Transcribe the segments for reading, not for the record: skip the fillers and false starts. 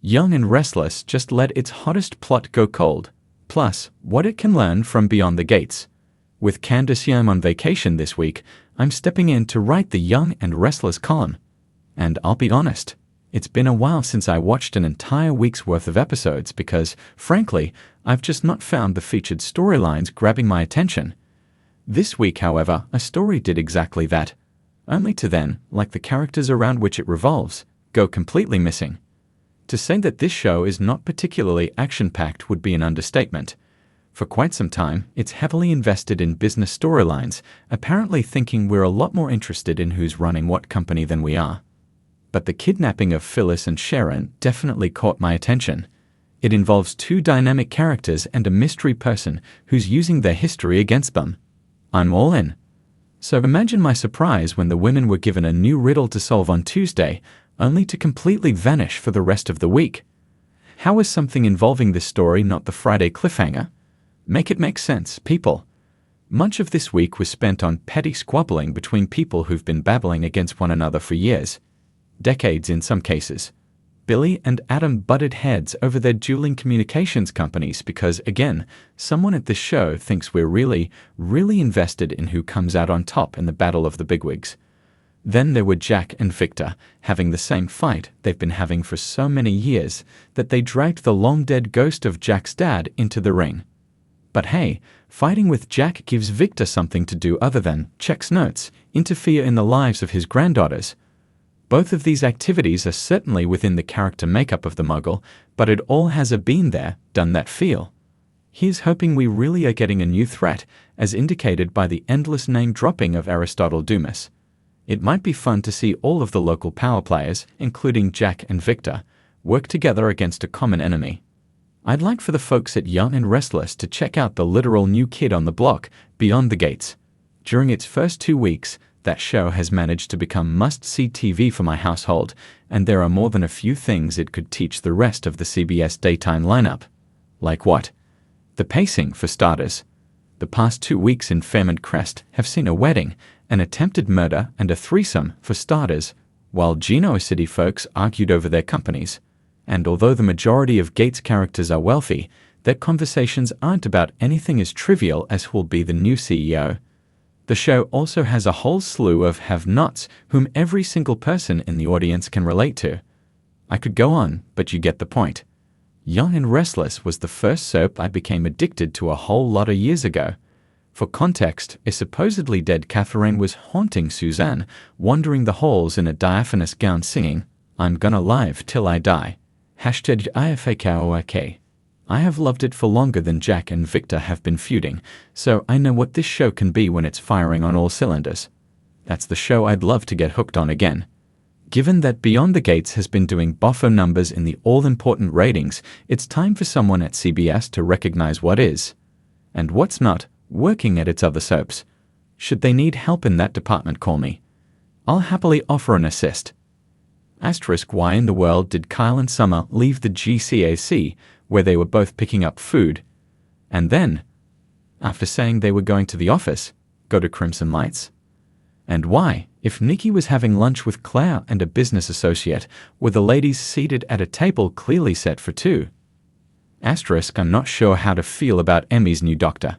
Young and Restless just let its hottest plot go cold. Plus, what it can learn from Beyond the Gates. With Candace Yam on vacation this week, I'm stepping in to write the Young and Restless column. And I'll be honest, it's been a while since I watched an entire week's worth of episodes because, frankly, I've just not found the featured storylines grabbing my attention. This week, however, a story did exactly that. Only to then, like the characters around which it revolves, go completely missing. To say that this show is not particularly action-packed would be an understatement. For quite some time, it's heavily invested in business storylines, apparently thinking we're a lot more interested in who's running what company than we are. But the kidnapping of Phyllis and Sharon definitely caught my attention. It involves two dynamic characters and a mystery person who's using their history against them. I'm all in. So imagine my surprise when the women were given a new riddle to solve on Tuesday, only to completely vanish for the rest of the week. How is something involving this story not the Friday cliffhanger? Make it make sense, people. Much of this week was spent on petty squabbling between people who've been battling against one another for years. Decades in some cases. Billy and Adam butted heads over their dueling communications companies because, again, someone at this show thinks we're really invested in who comes out on top in the battle of the bigwigs. Then there were Jack and Victor, having the same fight they've been having for so many years that they dragged the long-dead ghost of Jack's dad into the ring. But hey, fighting with Jack gives Victor something to do other than check notes, interfere in the lives of his granddaughters. Both of these activities are certainly within the character makeup of the Muggle, but it all has a been there, done that feel. Here's hoping we really are getting a new threat, as indicated by the endless name-dropping of Aristotle Dumas. It might be fun to see all of the local power players, including Jack and Victor, work together against a common enemy. I'd like for the folks at Young and Restless to check out the literal new kid on the block, Beyond the Gates. During its first 2 weeks, that show has managed to become must-see TV for my household, and there are more than a few things it could teach the rest of the CBS daytime lineup. Like what? The pacing, for starters. The past 2 weeks in Fairmont Crest have seen a wedding, an attempted murder, and a threesome, for starters, while Genoa City folks argued over their companies. And although the majority of Gates characters are wealthy, their conversations aren't about anything as trivial as who'll be the new CEO. The show also has a whole slew of have-nots whom every single person in the audience can relate to. I could go on, but you get the point. Young and Restless was the first soap I became addicted to a whole lot of years ago. For context, a supposedly dead Catherine was haunting Suzanne, wandering the halls in a diaphanous gown singing, "I'm gonna live till I die." #IFAKORK. I have loved it for longer than Jack and Victor have been feuding, so I know what this show can be when it's firing on all cylinders. That's the show I'd love to get hooked on again. Given that Beyond the Gates has been doing boffo numbers in the all-important ratings, it's time for someone at CBS to recognize what is, and what's not, working at its other soaps. Should they need help in that department, call me. I'll happily offer an assist. Why in the world did Kyle and Summer leave the GCAC, where they were both picking up food, and then, after saying they were going to the office, go to Crimson Lights? And why, if Nikki was having lunch with Claire and a business associate, were the ladies seated at a table clearly set for two? I'm not sure how to feel about Emmy's new doctor.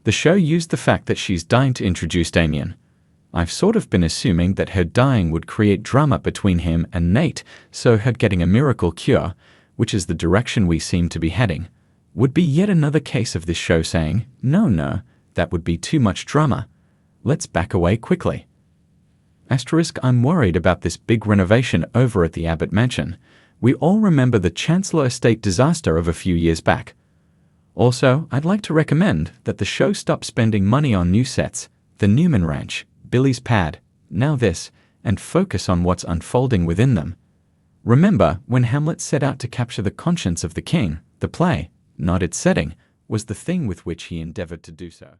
The show used the fact that she's dying to introduce Damien. I've sort of been assuming that her dying would create drama between him and Nate, so her getting a miracle cure, which is the direction we seem to be heading, would be yet another case of this show saying, no, that would be too much drama. Let's back away quickly. I'm worried about this big renovation over at the Abbott Mansion. We all remember the Chancellor Estate disaster of a few years back. Also, I'd like to recommend that the show stop spending money on new sets, the Newman Ranch, Billy's Pad, now this, and focus on what's unfolding within them. Remember, when Hamlet set out to capture the conscience of the king, the play, not its setting, was the thing with which he endeavored to do so.